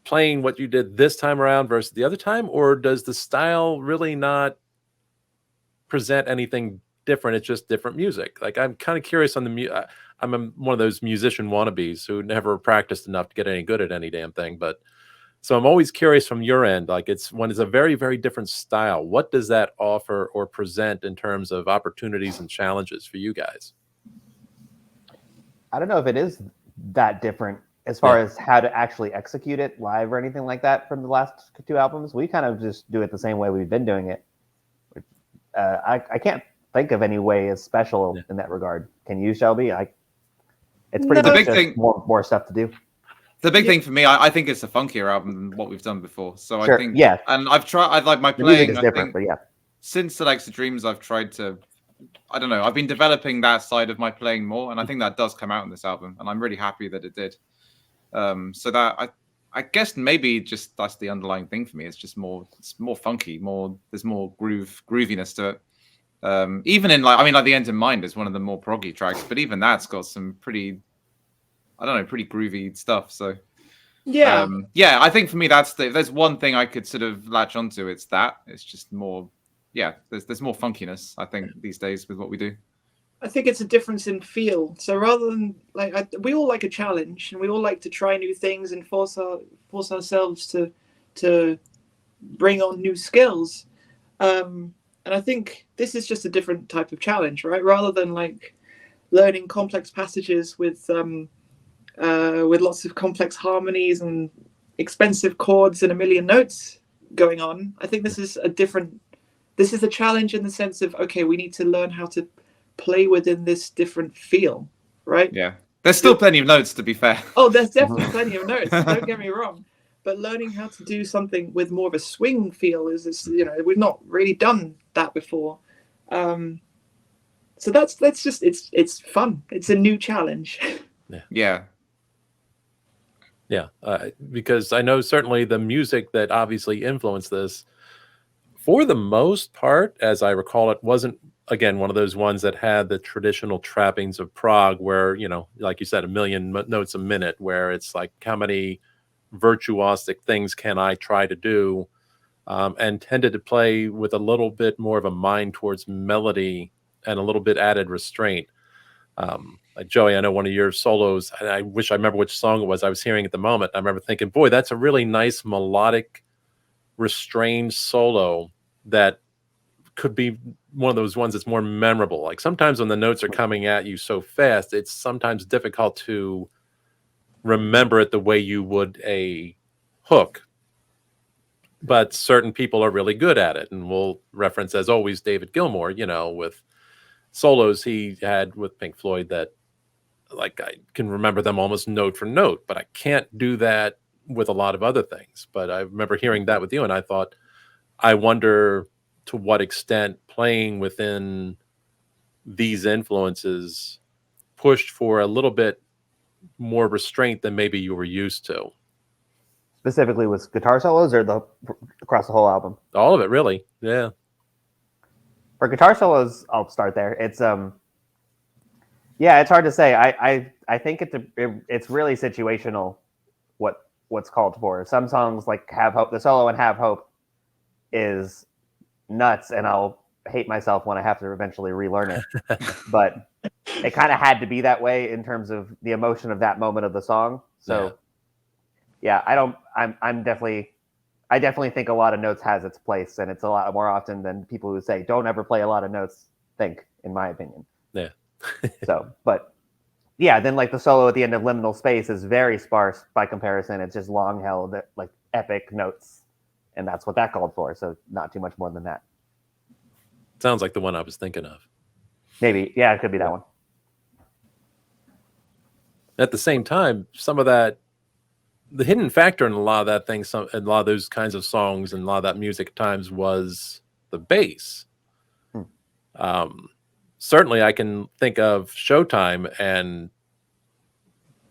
playing what you did this time around versus the other time? Or does the style really not present anything different? It's just different music. Like I'm kind of curious on I'm one of those musician wannabes who never practiced enough to get any good at any damn thing. But So I'm always curious from your end, like it's a very, very different style. What does that offer or present in terms of opportunities and challenges for you guys? I don't know if it is that different as far as how to actually execute it live or anything like that from the last 2 albums. We kind of just do it the same way we've been doing it. I can't think of any way as special in that regard. Can you, Shelby? It's pretty much just more stuff to do. The big thing for me, I think it's a funkier album than what we've done before. So sure. I think, yeah. And I've tried. I like my the playing. Music is different, but yeah. Since Alexa Dreams, I've tried to. I don't know. I've been developing that side of my playing more, and I think that does come out in this album, and I'm really happy that it did. So that I guess maybe just that's the underlying thing for me. It's more funky, there's more grooviness to it. Even in like The End in Mind is one of the more proggy tracks, but even that's got some pretty groovy stuff. So I think for me if there's one thing I could sort of latch onto, it's just more. Yeah, there's more funkiness, I think, these days with what we do. I think it's a difference in feel. So rather than we all like a challenge, and we all like to try new things and force ourselves to bring on new skills. And I think this is just a different type of challenge, right? Rather than like learning complex passages with lots of complex harmonies and expensive chords and a million notes going on. I think this is a challenge in the sense of, okay, we need to learn how to play within this different feel, right? Yeah. There's still plenty of notes, to be fair. Oh, there's definitely plenty of notes. Don't get me wrong. But learning how to do something with more of a swing feel is we've not really done that before. So that's just, it's fun. It's a new challenge. Yeah. Yeah. Because I know certainly the music that obviously influenced this, for the most part, as I recall, it wasn't, again, one of those ones that had the traditional trappings of prog where, like you said, a million notes a minute, where it's like, how many virtuosic things can I try to do? And tended to play with a little bit more of a mind towards melody and a little bit added restraint. Like Joey, I know one of your solos, and I wish I remember which song it was I was hearing at the moment. I remember thinking, boy, that's a really nice melodic, restrained solo that could be one of those ones that's more memorable. Like sometimes when the notes are coming at you so fast, it's sometimes difficult to remember it the way you would a hook. But certain people are really good at it. And we'll reference, as always, David Gilmour, with solos he had with Pink Floyd that, like, I can remember them almost note for note, but I can't do that with a lot of other things. But I remember hearing that with you, and I thought, I wonder to what extent playing within these influences pushed for a little bit more restraint than maybe you were used to. Specifically with guitar solos or across the whole album? All of it, really. Yeah. For guitar solos, I'll start there. It's it's hard to say. I think it's really situational what's called for. Some songs like Have Hope, the solo in Have Hope is nuts, and I'll hate myself when I have to eventually relearn it. But it kind of had to be that way in terms of the emotion of that moment of the song. So I definitely think a lot of notes has its place, and it's a lot more often than people who say don't ever play a lot of notes think, in my opinion. Yeah. Then like the solo at the end of Liminal Space is very sparse by comparison. It's just long held, like epic notes, and that's what that called for. So not too much more than that. Sounds like the one I was thinking of. Maybe, yeah, it could be that one. At the same time, some of that, the hidden factor in a lot of that thing, a lot of those kinds of songs and a lot of that music at times was the bass. Certainly I can think of Showtime, and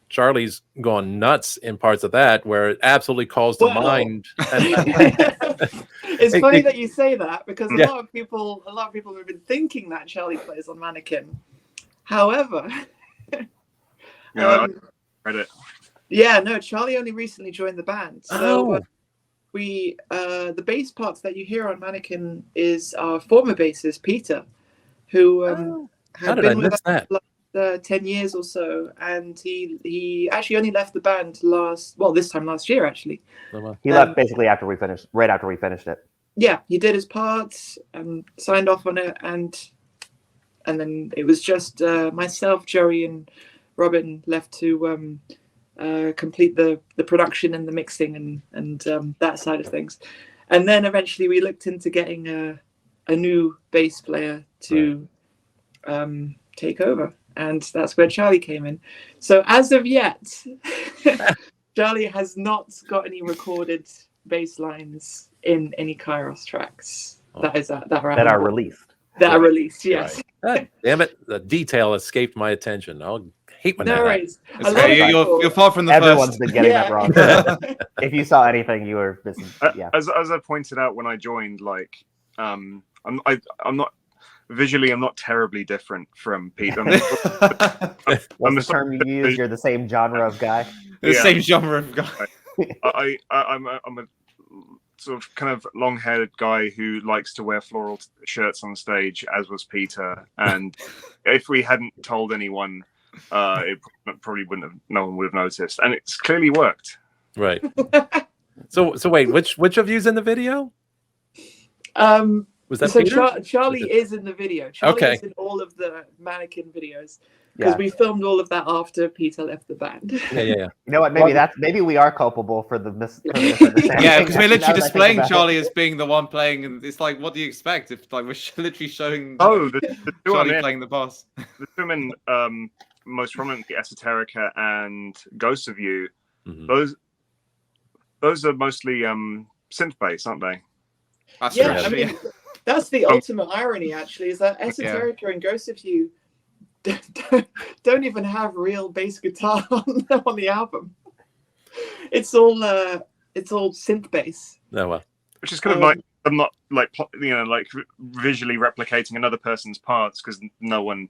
Charlie's gone nuts in parts of that where it absolutely calls to mind. It's funny that you say that, because a lot of people have been thinking that Charlie plays on Mannequin. However, Charlie only recently joined the band. So the bass parts that you hear on Mannequin is our former bassist Peter, who how did I miss that? 10 years or so, and he actually only left the band this time last year actually. He left basically right after we finished it. Yeah, he did his parts and signed off on it, and then it was just myself, Joey, and Robin left to complete the production and the mixing and that side of things. And then eventually we looked into getting a new bass player to take over, and that's where Charlie came in. So as of yet, Charlie has not got any recorded bass lines in any KYROS tracks that are released. That are released, yes. Right. Damn it, the detail escaped my attention. I'll hate when No that worries. You're far from the Everyone's first. been getting that wrong. If you saw anything, you were missing. Yeah. As I pointed out when I joined, like I'm not visually, I'm not terribly different from Pete. What's the term you use? You're the same genre of guy. The same genre of guy. I'm a sort of kind of long-haired guy who likes to wear floral shirts on stage, as was Peter. And if we hadn't told anyone, it probably wouldn't have. No one would have noticed, and it's clearly worked. Right. So wait, which of you's in the video? Was that so Peter? Charlie is in the video. Charlie is in all of the Mannequin videos because we filmed all of that after Peter left the band. Yeah. You know what? Maybe we are culpable for the misunderstanding. Yeah, because we're literally displaying Charlie as being the one playing, and it's like, what do you expect if like we're literally showing the Charlie playing the bass? The two men, most prominently Esoterica and Ghosts of You. Mm-hmm. Those are mostly synth bass, aren't they? That's true. I mean, that's the ultimate irony, actually, is that Esoterica and Ghosts of You don't even have real bass guitar on the album. It's all synth bass. Oh well. Which is kind of like, I'm not like visually replicating another person's parts because no one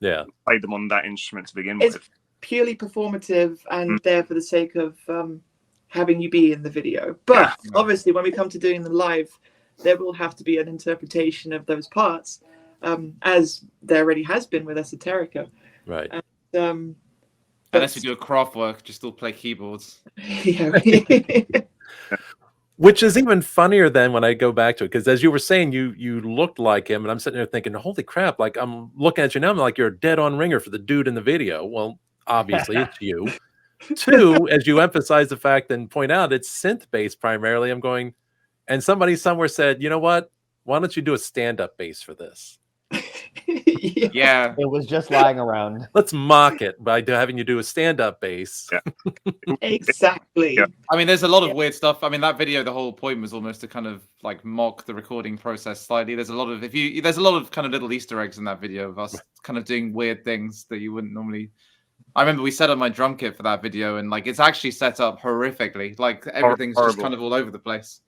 played them on that instrument to begin with. It's purely performative and there for the sake of having you be in the video. But obviously, when we come to doing them live, there will have to be an interpretation of those parts, as there already has been with Esoterica. Right. And, unless we do a craft work, just still play keyboards. Yeah. Which is even funnier than when I go back to it, because as you were saying, you looked like him, and I'm sitting there thinking, holy crap! Like I'm looking at you now, I'm like, you're a dead-on ringer for the dude in the video. Well, obviously it's you. Two, as you emphasize the fact and point out, it's synth bass primarily. I'm going, and somebody somewhere said, you know what? Why don't you do a stand-up bass for this? Yeah, it was just lying around. Let's mock it by having you do a stand-up bass. Yeah. Exactly. Yeah. I mean, there's a lot of weird stuff. I mean, that video, the whole point was almost to kind of like mock the recording process slightly. There's a lot of kind of little Easter eggs in that video of us kind of doing weird things that you wouldn't normally. I remember we set up my drum kit for that video, and like it's actually set up horrifically. Like everything's just kind of all over the place.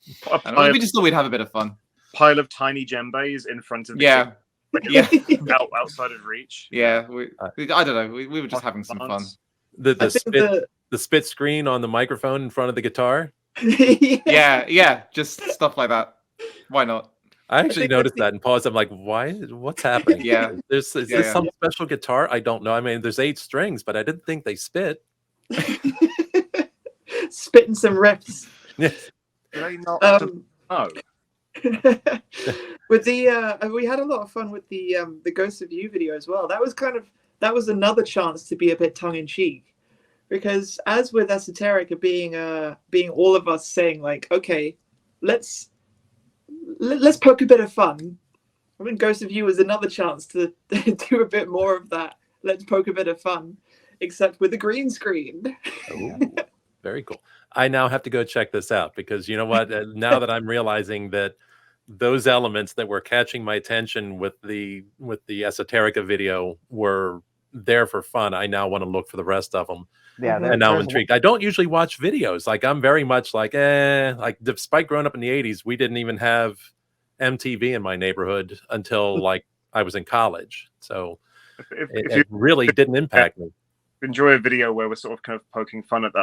And we just thought we'd have a bit of fun. Pile of tiny djembes in front of outside of reach. Yeah, I don't know. We were just having some fun. The spit screen on the microphone in front of the guitar. Yeah, just stuff like that. Why not? I actually noticed that and paused. I'm like, what's happening? Yeah. Is this some special guitar? I don't know. I mean, there's 8 strings, but I didn't think they spit. Spitting some riffs. With the we had a lot of fun with the Ghost of You video as well. That was another chance to be a bit tongue-in-cheek, because as with Esoterica being all of us saying like, okay, let's poke a bit of fun. I mean, Ghost of You was another chance to do a bit more of that. Let's poke a bit of fun, except with the green screen. Ooh, very cool. I now have to go check this out, because you know what? Now that I'm realizing that those elements that were catching my attention with the Esoterica video were there for fun, I now want to look for the rest of them. Yeah, and now I'm intrigued. I don't usually watch videos. Like I'm very much like, like despite growing up in the 80s, we didn't even have MTV in my neighborhood until like I was in college. So it really didn't impact me. Enjoy a video where we're sort of kind of poking fun at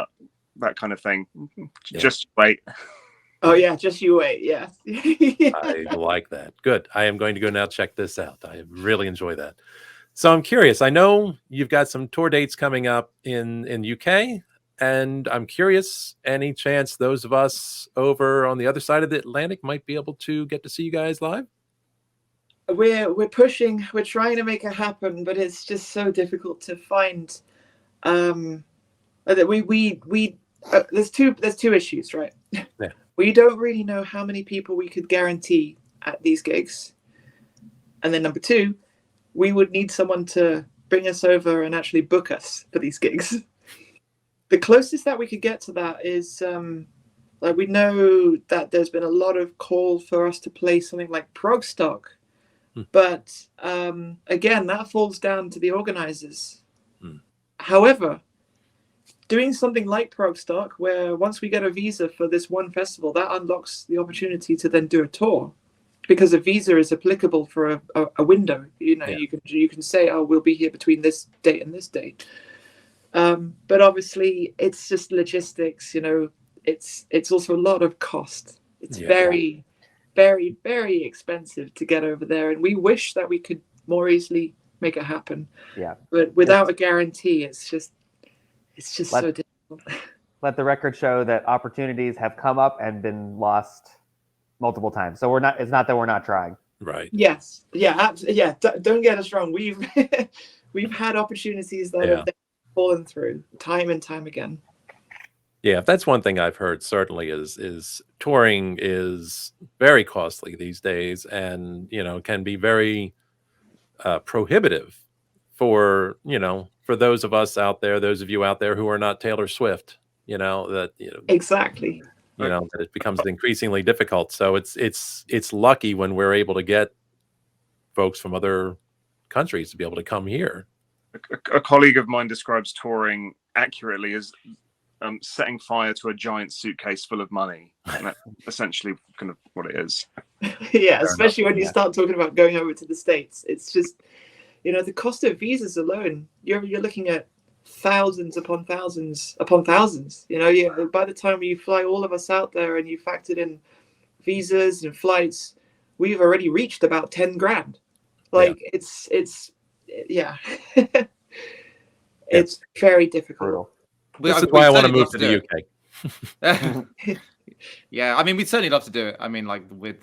that kind of thing. Just wait. Oh yeah, just you wait. Yeah. I like that. Good. I am going to go now check this out. I really enjoy that. So I'm curious. I know you've got some tour dates coming up in UK, and I'm curious, any chance those of us over on the other side of the Atlantic might be able to get to see you guys live? We're pushing. We're trying to make it happen, but it's just so difficult to find. There's two issues, right? Yeah. We don't really know how many people we could guarantee at these gigs, and then number two, we would need someone to bring us over and actually book us for these gigs. The closest that we could get to that is like, we know that there's been a lot of call for us to play something like prog stock, but again, that falls down to the organizers. However, doing something like prog stock, where once we get a visa for this one festival, that unlocks the opportunity to then do a tour, because a visa is applicable for a window. You know, Yeah. you can say, oh, we'll be here between this date and this date. But obviously, it's just logistics. You know, it's also a lot of cost. It's very, very, very expensive to get over there, and we wish that we could more easily make it happen. Yeah. But without a guarantee, it's just so difficult. Let the record show that opportunities have come up and been lost multiple times. So it's not that we're not trying. Right. Yes. Yeah. Yeah. Don't get us wrong. We've had opportunities that have fallen through time and time again. Yeah, that's one thing I've heard certainly is touring is very costly these days, and can be very prohibitive for for those of us out there, those of you out there who are not Taylor Swift. Exactly. That it becomes increasingly difficult. So it's lucky when we're able to get folks from other countries to be able to come here. A colleague of mine describes touring accurately as setting fire to a giant suitcase full of money. And that's essentially kind of what it is. Yeah, especially when you start talking about going over to the States. It's just, the cost of visas alone, you're looking at thousands upon thousands upon thousands. By the time you fly all of us out there and you factored in visas and flights, we've already reached about 10 grand. Like it's it's very difficult. This is why I want to move to the UK. Yeah, I mean, we'd certainly love to do it. I mean, like we'll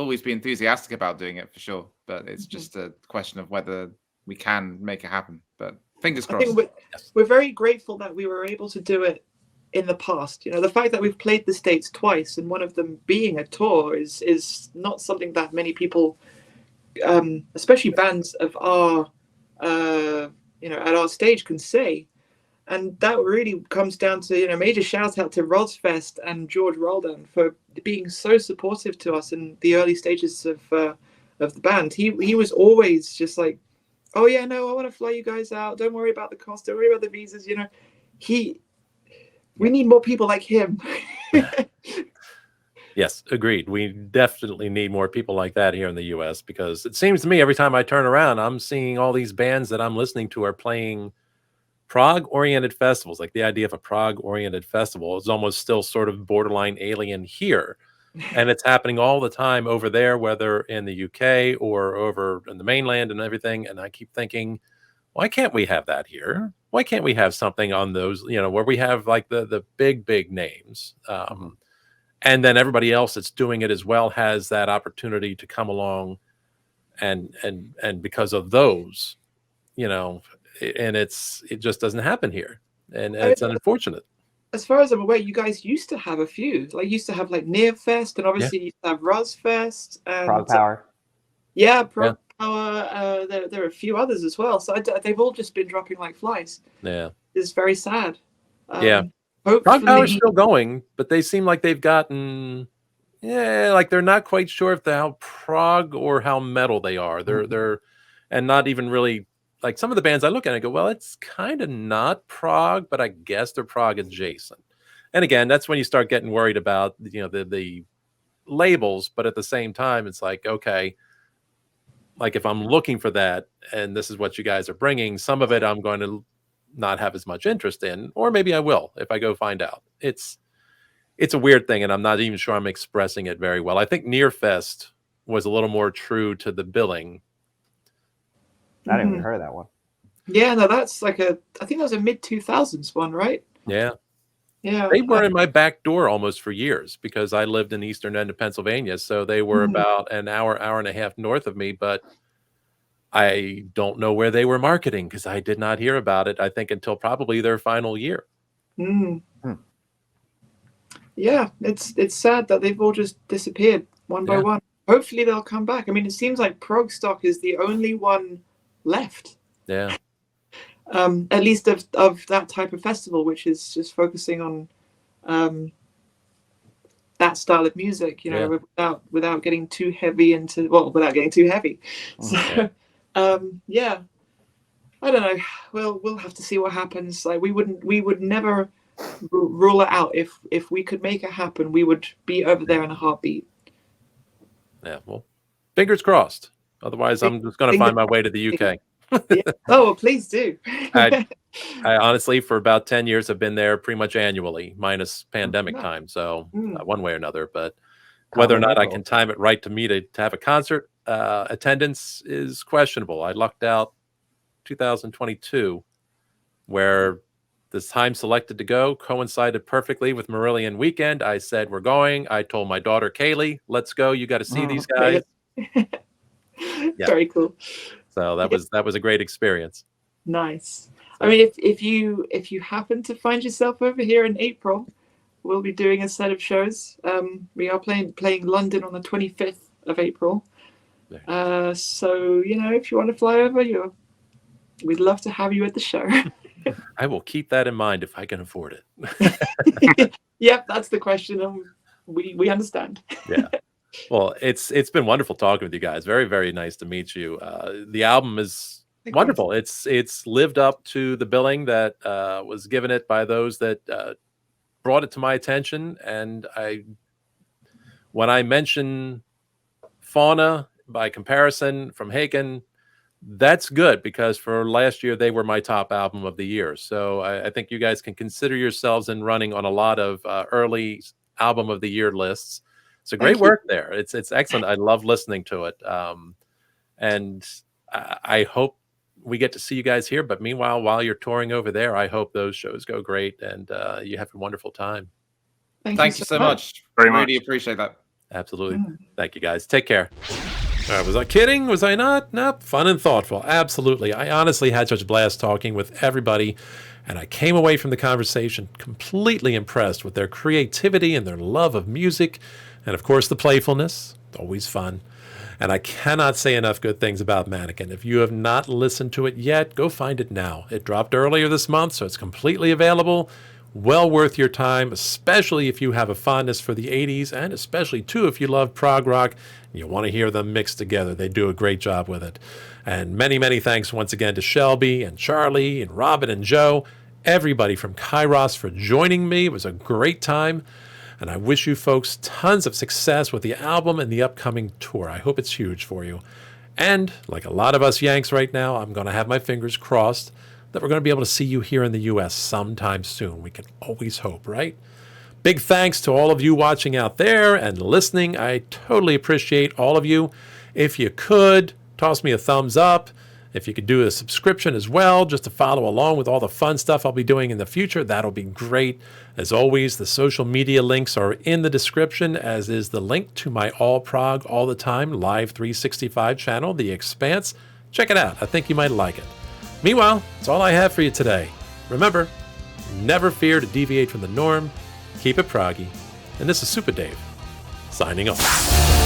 always be enthusiastic about doing it for sure, but it's just a question of whether we can make it happen. But fingers crossed. I think we're very grateful that we were able to do it in the past. The fact that we've played the States twice, and one of them being a tour, is not something that many people, especially bands of our at our stage, can say. And that really comes down to, major shout out to Rosfest and George Roldan for being so supportive to us in the early stages of the band. He was always just like, oh yeah, no, I want to fly you guys out. Don't worry about the cost. Don't worry about the visas. We need more people like him. Yes, agreed. We definitely need more people like that here in the US, because it seems to me every time I turn around, I'm seeing all these bands that I'm listening to are playing prog-oriented festivals. Like, the idea of a prog-oriented festival is almost still sort of borderline alien here. And it's happening all the time over there, whether in the UK or over in the mainland and everything. And I keep thinking, why can't we have that here? Why can't we have something on those, where we have like the big names? And then everybody else that's doing it as well has that opportunity to come along and because of those, and it just doesn't happen here. And it's unfortunate. As far as I'm aware, you guys used to have a few. Like, you used to have like Near Fest, and obviously you used to have Rosfest and Prog Power. Yeah, Prog Power. There are a few others as well. So they've all just been dropping like flies. Yeah, it's very sad. Prog Power's still going, but they seem like they've gotten like they're not quite sure if how prog or how metal they are. They're and not even really. Like, some of the bands I look at and I go, well, it's kind of not prog, but I guess they're prog adjacent. And again, that's when you start getting worried about, the labels. But at the same time, it's like, okay, like if I'm looking for that and this is what you guys are bringing, some of it I'm going to not have as much interest in, or maybe I will if I go find out. It's a weird thing, and I'm not even sure I'm expressing it very well. I think Near Fest was a little more true to the billing I didn't even heard of that one. Yeah, no, that's like I think that was a mid-2000s one, right? Yeah. Yeah. They were in my back door almost for years because I lived in the eastern end of Pennsylvania. So they were about an hour and a half north of me, but I don't know where they were marketing because I did not hear about it, I think, until probably their final year. Yeah, it's sad that they've all just disappeared one by one. Hopefully they'll come back. I mean, it seems like Prog Stock is the only one left. Yeah. At least of that type of festival, which is just focusing on that style of music, you know, without getting too heavy without getting too heavy. So yeah, I don't know. We'll have to see what happens. Like we would never rule it out. If we could make it happen, we would be over there in a heartbeat. Yeah, well, fingers crossed. Otherwise, I'm just going to find my way to the UK. Yeah. Oh, well, please do. I honestly, for about 10 years, have been there pretty much annually, minus pandemic time. So one way or another, but whether or not I can time it right to have a concert, attendance is questionable. I lucked out 2022, where this time selected to go coincided perfectly with Marillion weekend. I said, we're going. I told my daughter, Kaylee, let's go. You got to see these guys. Very cool. So that was a great experience. Nice. I mean, if you happen to find yourself over here in April, we'll be doing a set of shows. We are playing London on the 25th of April. So you know, if you want to fly over, we'd love to have you at the show. I will keep that in mind if I can afford it. Yep, that's the question. We understand. Yeah. Well, it's been wonderful talking with you guys. Very, very nice to meet you. The album is wonderful. It's lived up to the billing that was given it by those that brought it to my attention. And when I mention Fauna by comparison from Haken, that's good because for last year they were my top album of the year. So I think you guys can consider yourselves in running on a lot of early album of the year lists. It's a great work there. It's excellent. I love listening to it. And I hope we get to see you guys here. But meanwhile, while you're touring over there, I hope those shows go great and you have a wonderful time. Thank you so much. Really appreciate that. Absolutely. Thank you guys. Take care. Was I kidding? Was I not? Nope. Fun and thoughtful. Absolutely. I honestly had such a blast talking with everybody, and I came away from the conversation completely impressed with their creativity and their love of music, and of course the playfulness. Always fun. And I cannot say enough good things about Mannequin. If you have not listened to it yet, go find it now. It dropped earlier this month, so it's completely available. Well worth your time, especially if you have a fondness for the 80s, and especially, too, if you love prog rock and you want to hear them mixed together. They do a great job with it. And many, many thanks once again to Shelby and Charlie and Robin and Joe, everybody from KYROS for joining me. It was a great time, and I wish you folks tons of success with the album and the upcoming tour. I hope it's huge for you. And like a lot of us Yanks right now, I'm going to have my fingers crossed that we're going to be able to see you here in the U.S. sometime soon. We can always hope, right? Big thanks to all of you watching out there and listening. I totally appreciate all of you. If you could, toss me a thumbs up. If you could do a subscription as well, just to follow along with all the fun stuff I'll be doing in the future, that'll be great. As always, the social media links are in the description, as is the link to my All Prog All the Time Live 365 channel, The Expanse. Check it out. I think you might like it. Meanwhile, that's all I have for you today. Remember, never fear to deviate from the norm. Keep it proggy. And this is Supa Dave, signing off.